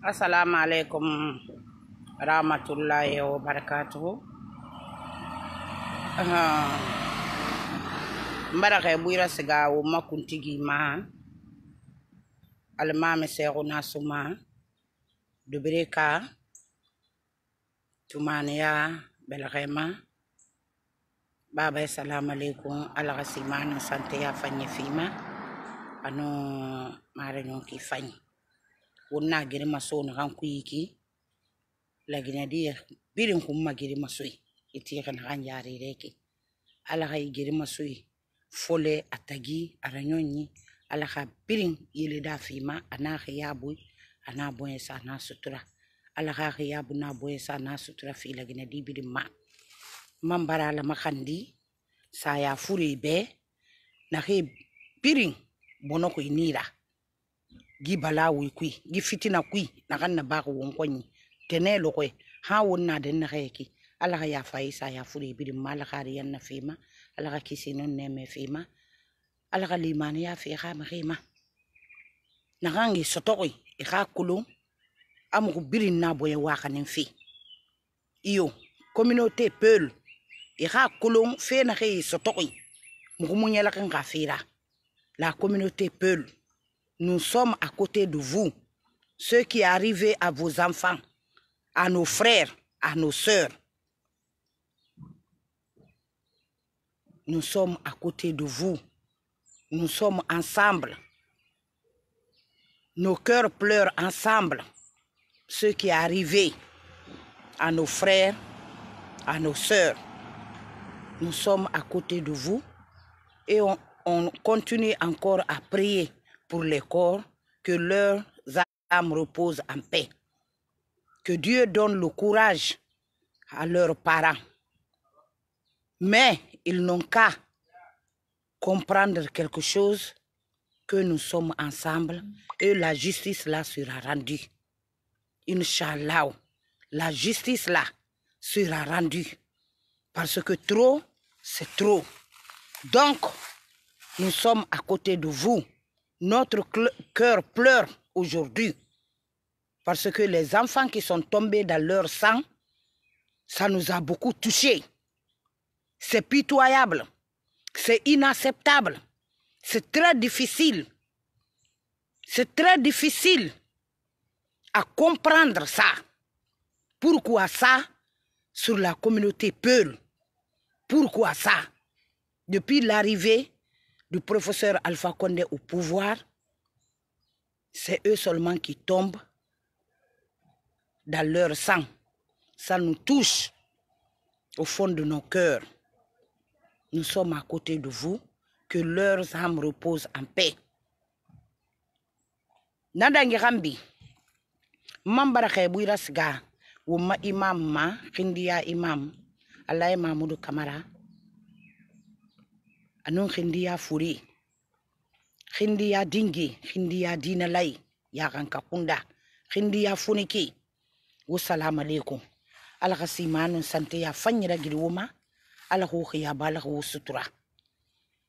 Assalamu alaikum rahmatullahi wa barakatuhu. Mbaraka buira siga wo makuntigi ma almame sero nasuma dubreka tumaniya belrema baba assalamu alaikum ala simana sante ya fanye fima ano mare nyonki fanye wonna gere maso na kan kuyiki lagina dia birin kuma gere masoi iti kan han yare reke ala hay gere masoi fole atagi aranyonyi ala ka birin yele da fima ana khiyabu ana boyesa na sutura ala ka khiyabu na boyesa na sutura fi lagina di birin ma mambara la makandi saya furi be na he birin bonoko inira gi balawi kui gi fitina kui na kan na ba ko won konyi tenelo ko ha wonna den na reki ala ya faisa ya furi bi mala khari yan na fima ala ka kisinon ne me fima ala ka limani ya fi kha mahima na gangi sotoi e kha kulu am ko birin na boye wa kanin fi iyo communauté peul e kha kulu fe na khay sotoi mu munyala kan gafira la communauté peul. Nous sommes à côté de vous, ceux qui arrivent à vos enfants, à nos frères, à nos sœurs. Nous sommes à côté de vous. Nous sommes ensemble. Nos cœurs pleurent ensemble. Ceux qui arrivent à nos frères, à nos sœurs. Nous sommes à côté de vous et on continue encore à prier pour les corps, que leurs âmes reposent en paix. Que Dieu donne le courage à leurs parents. Mais ils n'ont qu'à comprendre quelque chose, que nous sommes ensemble et la justice là sera rendue. Inch'Allah, la justice là sera rendue. Parce que trop, c'est trop. Donc, nous sommes à côté de vous. Notre cœur pleure aujourd'hui parce que les enfants qui sont tombés dans leur sang, ça nous a beaucoup touchés. C'est pitoyable, c'est inacceptable, c'est très difficile. C'est très difficile à comprendre ça. Pourquoi ça sur la communauté Peul? Pourquoi ça? Depuis l'arrivée du professeur Alpha Condé au pouvoir, c'est eux seulement qui tombent dans leur sang. Ça nous touche au fond de nos cœurs. Nous sommes à côté de vous, que leurs âmes reposent en paix. Nadangi Rambi, Mambara Khaibouira Sga, Wuma Imam Ma, Kindia Imam, Allah Mahmoudou Kamara, Anon Khindia Furi, Khindia Dingi, Khindia Dinalai, Yaranka Kunda, Khindia Funiki, Wassalam alaikum. Alakasiman sante ya fanyira giriwuma, alahuki ya balahu sutura.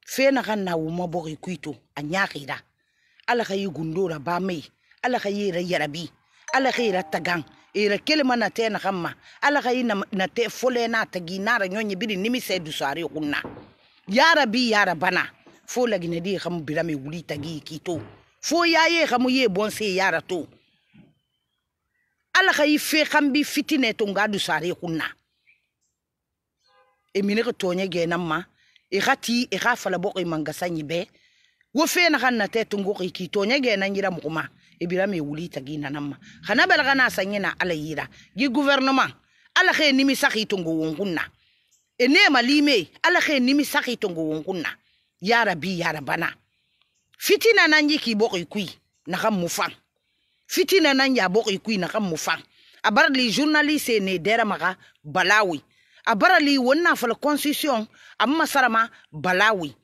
Fena na wuma bori kuito, anyakira. Alakayi gundura bame, alakayira yarabi, alakayira tagang, ira kelema na tena kama, alakayi na te fole na taginara nyonye biri nimise dusari kuna. Yarabi yarabana fo la ginedi xam birame wuli tagi kito fo yaye xamu ye bonse yara to ala khayi fe xambi fitine to ngadu sare kunna e mine ko tonye genamma e khati e khafala bokoy manga sanyi be wo fe na xanna te to ngoki ki tonye gena ngira mukuma e birame wuli tagi nanamma xana bel gana sanyina ala yira gi gouvernement ala khe nimi sakhi to ngonkunna ene malime ala khe nimi sakhi tongo wonkunna ya rabbi ya rabana fitina nanji ki bokoy kui na kam mufan fitina nanja bokoy kui na kam mufan abar li journaliste ne dera maka balawi abar li wonna fa la constitution amma sarama balawi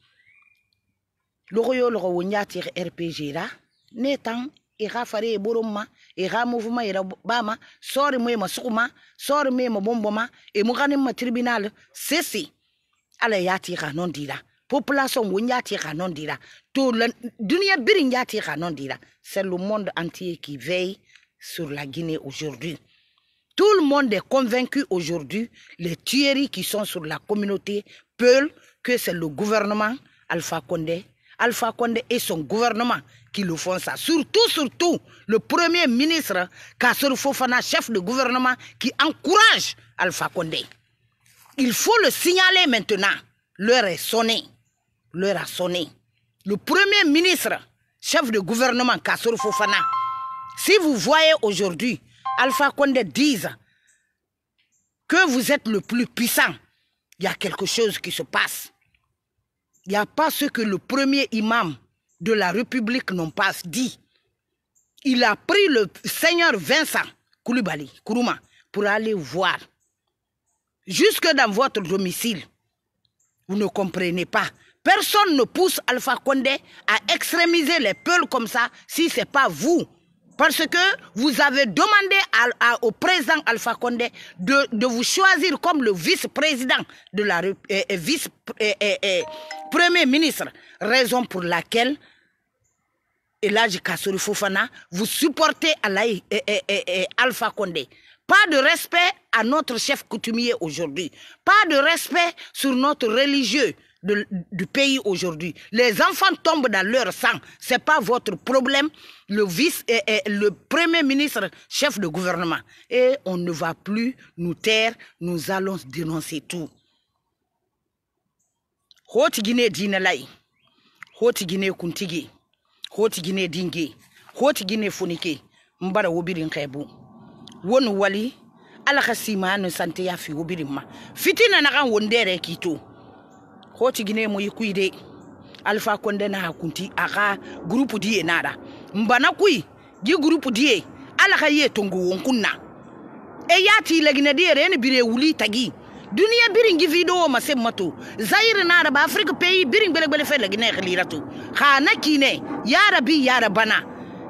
logo yo logo wonyati RPG ra netan e khafare boroma e kha mouvement ira bama sori moyema sukuma sori moyema bomboma e mugani ma tribunal sesi ala yati kha non dira population wonyati kha non dira to la dunia birin yati kha non dira c'est le monde entier qui veille sur la Guinée aujourd'hui. Tout le monde est convaincu aujourd'hui, les tueries qui sont sur la communauté Peul, que c'est le gouvernement Alpha Condé et son gouvernement qui le font ça. Surtout, le premier ministre Kassourou Fofana, chef de gouvernement, qui encourage Alpha Condé. Il faut le signaler maintenant. L'heure est sonnée. L'heure a sonné. Le premier ministre, chef de gouvernement Kassourou Fofana, si vous voyez aujourd'hui Alpha Condé dise que vous êtes le plus puissant, il y a quelque chose qui se passe. Il n'y a pas ce que le premier imam de la République n'ont pas dit. Il a pris le seigneur Vincent Koulibaly, Kourouma, pour aller voir. Jusque dans votre domicile, vous ne comprenez pas. Personne ne pousse Alpha Condé à extrémiser les peuples comme ça si ce n'est pas vous. Parce que vous avez demandé au président Alpha Condé de vous choisir comme le vice-président de la premier ministre. Raison pour laquelle Elhadji Kassourou Fofana, vous supportez Alpha Condé. Pas de respect à notre chef coutumier aujourd'hui. Pas de respect sur notre religieux du pays aujourd'hui. Les enfants tombent dans leur sang. Ce n'est pas votre problème. Le premier ministre, chef de gouvernement. Et on ne va plus nous taire. Nous allons dénoncer tout. Hoti Guinée Dinalai. Hoti Guinée Kuntigi. Hoti Guinée Dingue. Hoti Guinée Fonike. Mbara Wobirin Kaibu. Won wali. Alakasima ne sante ya fi Wobirima. Fitina nakan wondere kito. Hoti Guinée mo yikuide Alpha Condé na hakunti aka groupe die nada mbana kui gi groupe die ala kaye tongo wonkunna e yati lagina die ren bire wuli tagi dunia biringi video ma se mato zaire nada ba Afrique pays biring bele fe lagina khiliratu khana kine ya rabbi ya rabana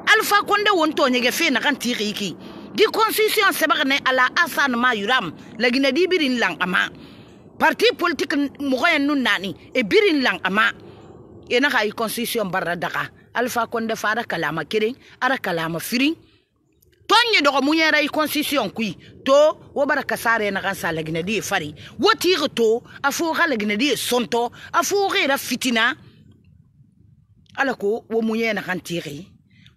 Alpha Condé wonto nyege fe na kan tiriki di constitution sebagane ala asan ma yuram lagina di birin lang ama parti politique moyen nun nani e birin lang ama e na kay constitution barra daka Alpha Condé fara kalama kiring ara kalama firing tonye do mu yera i constitution kui to wo baraka sare na kan sala gina di fari woti to afu kala gina di sonto afu gira fitina ala ko wo mu yena kan tiri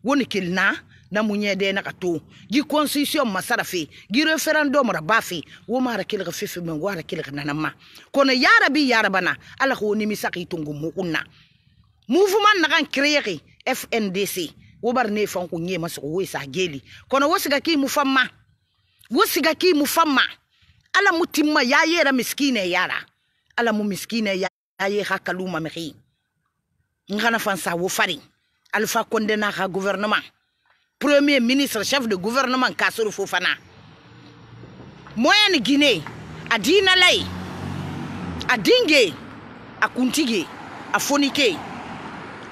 woni kilna na munye de na kato gi constitution masarafi gi referendum rabafi wo mara kilga fifi men wara kilga nanama kono yarabi yarabana ala ko ni misaki tungu mukunna mouvement na kan créer FNDC wo bar ne fan ko nyema so wo sa geli kono wosiga ki mufamma ala mutimma ya yera miskine yara ala mu miskine ya ye hakaluma mehi ngana fansa wo fari Alpha Condé na ha gouvernement premier ministre, chef de gouvernement Kassourou Fofana. Moyenne Guinée, à Dinalai, à Dingue, à Kuntige, à Fonike.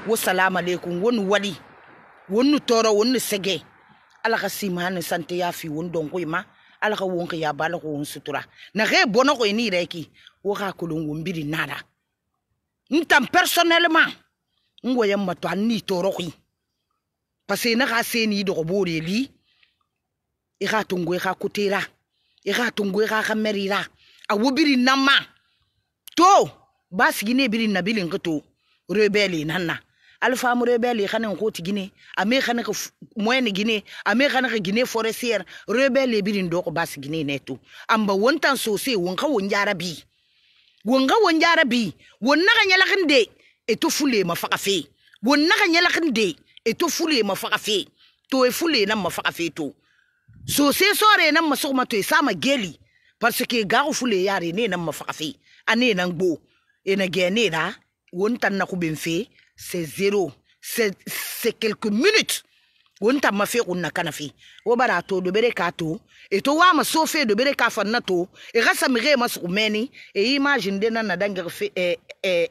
Wassalam alaikum, won wali, won toro, won sege. Alaka simane sante ya fi won dongoima, alaka wonke ya bala ko won sutura. Na re bono ko ni reki, waka kolon wombiri nada. Ntam personnellement, ngoyam mato ni toro ki. Parce que na seni do bore li e ga tungo e ga kutera e ga tungo e ga kamerira a wobiri nama to bas gine biri na bilin to rebelle nanna Alpha mu rebelle xanen ko ti gine ame xanen ko moyenne gine ame xanen ko gine forestière rebelle birin do ko bas gine netu amba wontan sosé wonka wonjara bi wonga wonjara bi wonna ga nyala khinde e to fule ma fakafe wonna ga nyala khinde et tout foulé ma fakafe to e foulé na ma fakafe to so se sore na ma sokma to e sama geli parce que garu foulé yare ne na ma fakafe ane na ngbo e na gene da wontan na ko benfe c'est zéro c'est quelques minutes wontan ma fe kunna kanafi wo bara to do bere ka to e to wa ma so fe do bere ka fanna to e gasa mi re ma so meni e imagine de na danga fe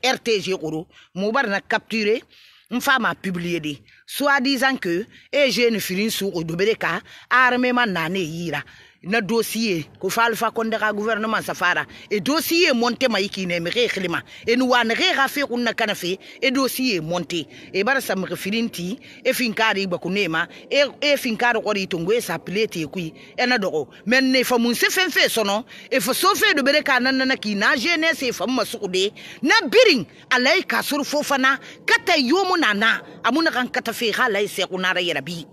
RTG koro mo bar na capturer une femme a publié soit disant que et jeune firin sur au dobereka armement nané yira na dossier ko Alpha Condé ka gouvernement safara et dossier monté maiki ne me khilima et nous wan re fait kunna kana fe et dossier monté et bara sam refilinti e finkari ba kunema e finkari ko ri tungwe sa plete kui e na dogo men ne fa mun se fe sono e fa so fe de bere kana na ki na jeunesse e fa masude na biring alay ka sur fofana kata yomu nana amuna kan kata fe khalay se kunara yarabi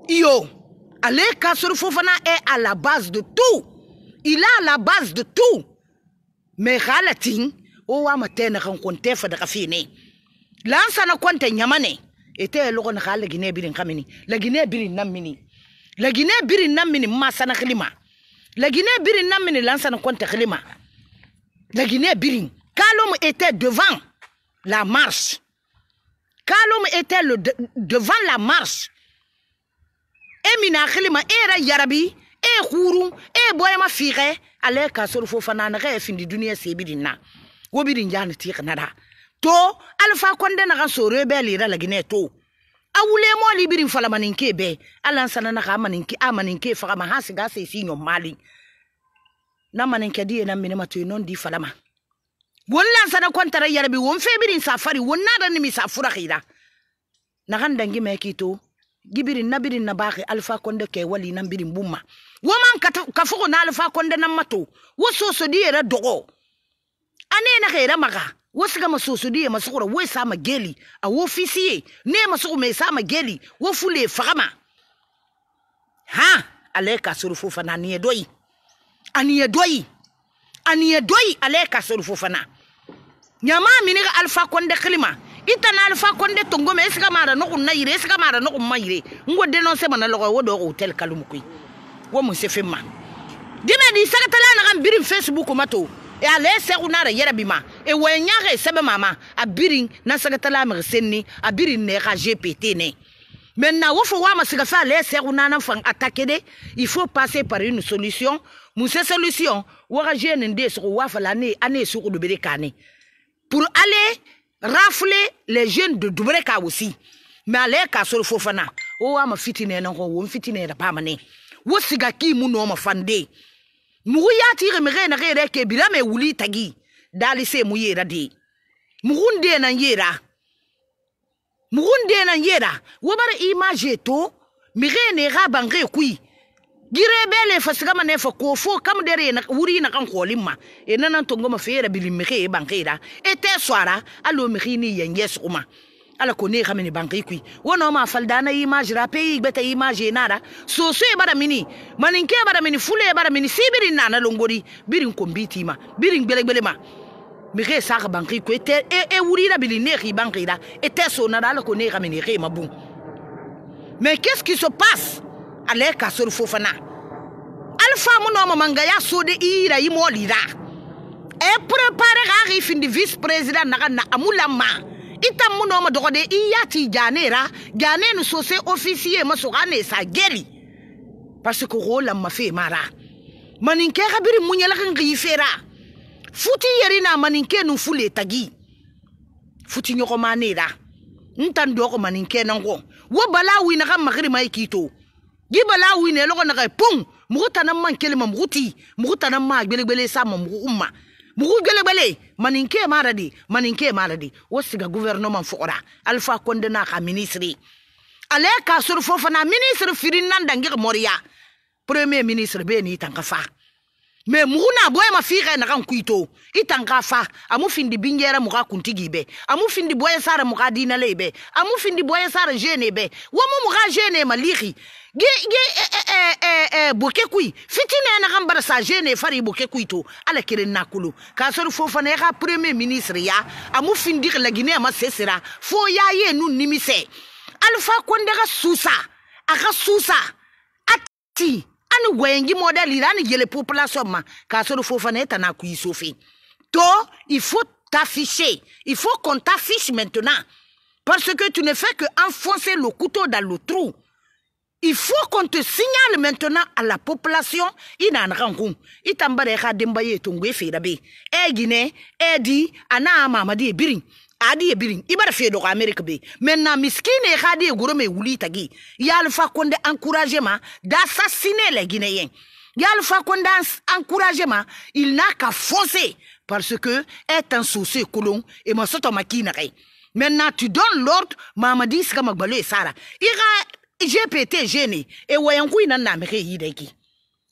yo Ale Kassour Fofana est à la base de tout. Il est à la base de tout. Mais Khalatin, o amaten rencontre fa de rafine. Lansa na kwante nyamane. Était le ron khal Guinée birin kamini. La Guinée birin namini. La Guinée birin namini masana khilima. La Guinée birin namini lansa na kwante khilima. La Guinée birin. Kalom était devant la marche. Kalom était devant la marche. Mina khilima era yarabi e khuru e boyama fixe ale Kassour Fofana na re findi dunia sebidina wobidin jana ti kanada to Alpha Condé na kan so rebeli ra la Guinée to awule mo libirin falamaninke be alan sanana ka amaninke fa ma hasiga se sinyo mali na maninke die na minima to non di falama wonna sana kontara yarabi won febirin safari wonna da nimi safura khida na kan dangi mekito gibirin nabirin na baki Alpha Condé ke wali nambirin bumma woman kafuko na Alpha Condé na mato woso so di era dogo ane na khera maga wosiga masoso di masukura we sama geli a wo officier ne masuku me sama geli wo fule fagama ha ale Kassour Fofana ni edoi ani edoi ale Kassour Fofana nyama miniga Alpha Condé khilima itana Alpha Condé tongo me esika mara no kunna yire esika mara no kumayire ngo denoncer mana logo wo do hotel kalumukui wo mo se fema dime di sakatala na kan birin Facebook mato e ale se kunara yera bima e wenyare sebe mama a birin na sakatala me senni a birin ne ka GPT ne maintenant wo fo wa masika fa ale se kunana fan attaquer de il faut passer par une solution musse solution wo ga jeune nde so wa fa la ne ane so ko do bere kane pour aller rafler les jeunes de Dubreka aussi. Mais allez Kassour Fofana. Oh ama fitine na ko won fitine da pamane. Wo siga ki mu no ma fande. Mu ya tire me na re ke bira me wuli tagi. Dali se mu yera de. Mu hunde na yera. Wo bara image to mi re ne ga bangre kui. Gire bele fasiga mane fa ko fo kam dere na wuri na kan kholimma e nanan to ngoma fere bilim e bankira e te soara alo mi khini yenges kuma ala ko ne xamene banki kui wono ma faldana image ra pays beta image nara so e bara mini maninke bara mini fule bara mini sibiri nana longori birin kombitima birin gbelegbele ma mi re sa banki ku te e wuri na biline ri bankira e te so na ala ko ne xamene re mabun. Mais qu'est-ce qui se passe? Ale Kassour Fofana Alpha muno mangaya sode ira imolida e prepare ga findi vice président na amulama ita muno ma dogode iyati janera gane no sose officier masogane sa geli parce que rola ma fe mara maninke gabiri munyala kan gifera futi yerina maninke no fule tagi futi nyoko manera ntando ko maninke nango wo balawi na ga magri mai kito gibala wine logo na kay pung muguta na man kelema muguti muguta na ma gbelegbele sa ma umma mugu gbelegbele maninke maradi wosiga gouvernement fora Alpha Condé na ka ministre ale Kassour Fofana ministre firin nan dangir moria premier ministre be ni tanka fa mais muguna boy ma fixe na kan kuito itanka fa amu findi bingera muga kuntigi be amu findi boy sara muga dina lebe amu findi boy sara jene be wo mu muga jene maliri boke kui fitine na kan bara sa jene fari boke kuito ala kiren nakulu Kassour Fofana ka premier ministre ya amu findi la Guinée ma sesera fo ya ye nu nimise Alpha Condé ka susa aka susa ati anu gwengi modèle irani gele population ma Kassour Fofana est na kui sofi to il faut t'afficher il faut qu'on t'affiche maintenant parce que tu ne fais que enfoncer le couteau dans le trou. Il faut qu'on te signale maintenant à la population ina nrangu itambare ka dembaye tongwe ferabe e Guinée e di ana mamadi birin adi birin ibara fedo ko Amerique be maintenant miskine khadi goro me wuli tagi ya Alpha Condé encouragement d'assassiner les Guinéens Alpha Condé encouragement, il n'a qu'à foncer parce que est un souci colon et ma soto maquinere. Maintenant tu donnes l'ordre, Mamadi Skamagbalo et Sarah. Ira GPT gêné et Wayankou n'a n'a yideki.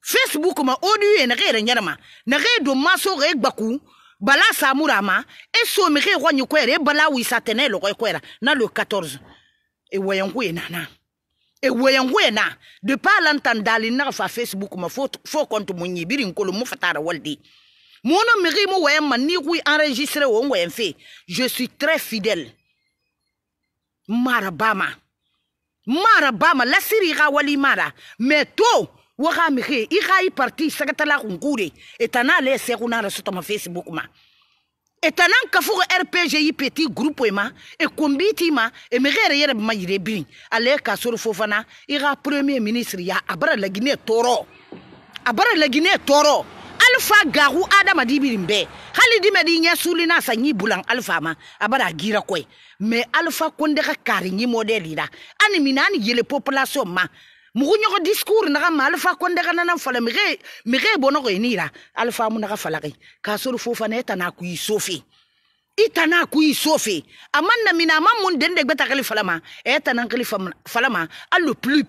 Facebook ma odu et nere nyarama, nere do maso reg baku, bala samurama, et somere roignoquere, bala oui satenel le requera, na le 14. Et Wayankou et nana. Et voyons de pas l'entendre dans Facebook ma faut compte mon birin ko mo fatara waldi mon meri mo wayam man ni wi enregistrer on wayam fait je suis très fidèle marabama la sirira wali mara mais to wara meri ira yi parti sakatala ngure etana le seruna la sotama Facebook ma etanan kafour RPG petit groupe ma et combiti ma et me yere ma yire bin ale ka soro fofana ira premier ministre ya abara la Guinée toro Alpha Garou Adama Dibirimbe Halidi Medinya Sulina Sanyi Bulang Alpha ma abara gira koy mais Alpha Condé ka karinyi modèle ida ani minani yele population ma mugunyo discours na ma Alpha Condé kana fala mire bono ko inira Alpha mu na fala ka soro fofana etana ku sofi itana ku sofi amanna mina mamun dende gbeta kali falama etana kali falama à le plus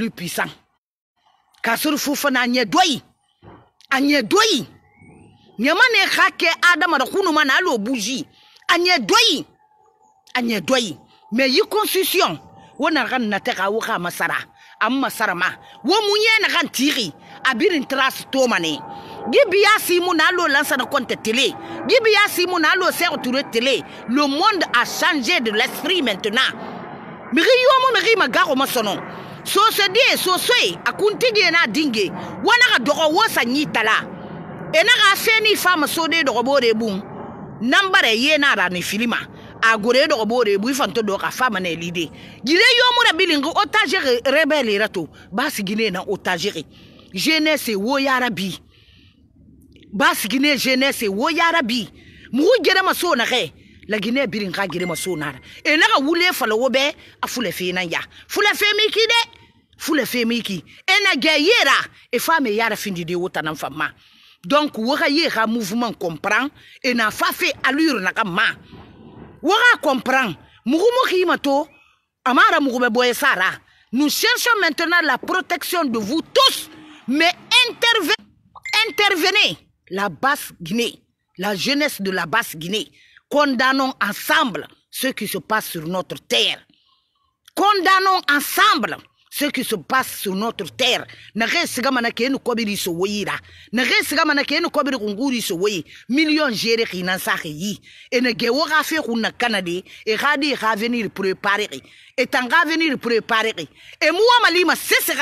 puissant ka soro fofana anye doyi nyamane khake adama da kunu mana alo bougie anye doyi mais yi constitution wona ran na teka wo ka masara amma sarama wo munye na kan tiri abirin trace to mane Gibia Simon alo lança na compte télé Gibia Simon alo ser tour télé le monde a changé de l'esprit maintenant miri magaro masono so se die so soy akuntigi na dinge wana ka dogo wosa nyitala ena ka feni fama so de dogo bore bum nambare yena ra ni filima agore do bore bu fanto do ka fama na lide gire yomu na bilingo otage rebelle rato bas Guinée na otage jeunesse wo yarabi bas Guinée jeunesse wo yarabi mu gere maso na re la Guinée birin ka gere maso na e na ka wule fala wo be afule fe na ya fule fe miki ena gayera e fame yara findi de wota na fama donc wo ka ye ka mouvement comprend et na fa fait allure na ka ma Wara comprend. Amara Boye Sara. Nous cherchons maintenant la protection de vous tous. Mais intervenez. La Basse-Guinée. La jeunesse de la Basse-Guinée. Condamnons ensemble ce qui se passe sur notre terre. Condamnons ensemble ce qui se passe sur notre terre. Millions gérés qui n'en savent rien. Et ne gawara fait qu'on a Canadé et radi venir préparer. Et en venir préparer. Et moi malima c'est ça.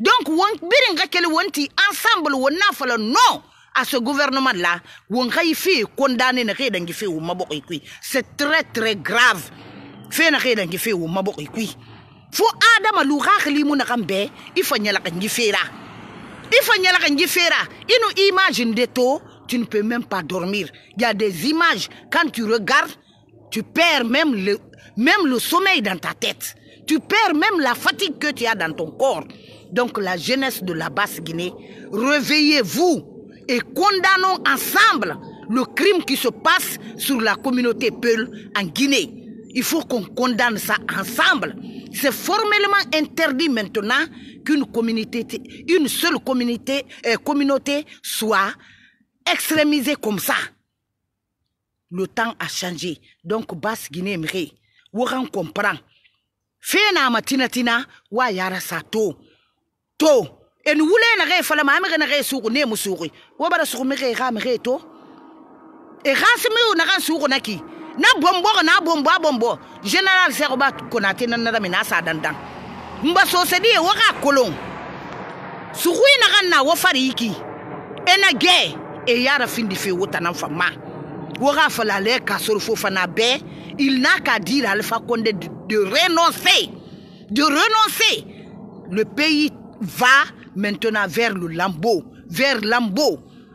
Donc on biringa quel wanti ensemble on a fallu non à ce gouvernement là. On a fait condamner ne rien qui fait au mabokui. C'est très très grave. Fait ne rien qui fait au mabokui. Faut Adam Lourak Limuna Rambe, il faut n'y aller Il nous imagine des taux, tu ne peux même pas dormir. Il y a des images, quand tu regardes, tu perds même le sommeil dans ta tête. Tu perds même la fatigue que tu as dans ton corps. Donc la jeunesse de la Basse-Guinée, réveillez-vous et condamnons ensemble le crime qui se passe sur la communauté Peul en Guinée. Il faut qu'on condamne ça ensemble. C'est formellement interdit maintenant qu'une seule communauté soit extrémisée comme ça. Le temps a changé. Donc, Basse Guinée, on comprend. Fena matina wa yara sa to. Et nous voulons na fala ma na re suku ne musuri. Wa bara suku me ga me to. E rasmi na ran suku naki. Na bombo général Seroba Konate na mina sa dandan mba so se di waka kolon suwi na ganna wo fariki ena ge e yara findi fe wota na fama waka fala le ka soro fofana be il n'a qu'à dire à Alpha Condé de renoncer le pays va maintenant vers le lambeau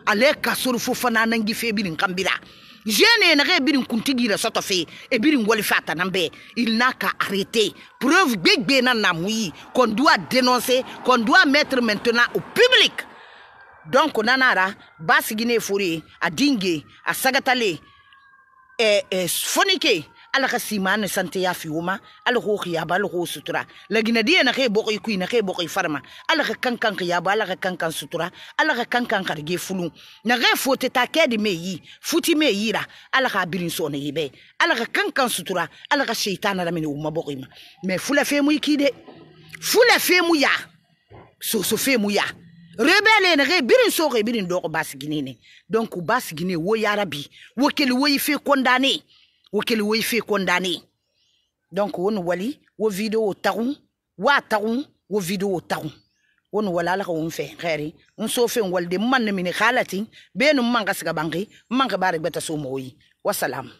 aller ka soro fofana nangi fe bilin kambira Jeune n'a birin kuntigi la soto fe et birin wali fata nambe. Il n'a qu'à arrêter. Preuve big bena namoui qu'on doit dénoncer, qu'on doit mettre maintenant au public. Donc on a basigine fourré à dingue, à sagatale, fonike. Ala ka simane sante ya fiuma ala ko khiyaba ala ko sutura lagina dia na ke boko ku na ke boko farma ala ka kankan khiyaba ala ka kankan sutura ala ka kankan karge fulu na ge fote ta ke de meyi futi meyira ala ka birin so na yibe ala ka kankan sutura ala ka shaytana da mini umma boko ma mais fula fe mu ikide fula fe mu ya so fe mu ya rebelle na ge birin so ke birin do ko basigine donc basigine wo ya rabbi wo kele wo yi fe condamné Wakeli wo fait condamné. Donc on wali wo vidéo tarum wa tarum wo vidéo tarum. On wala la ko fait xéri on so fe wal de man mini khalati ben manga siga bangi manga bare beta so moyi. Wassalam.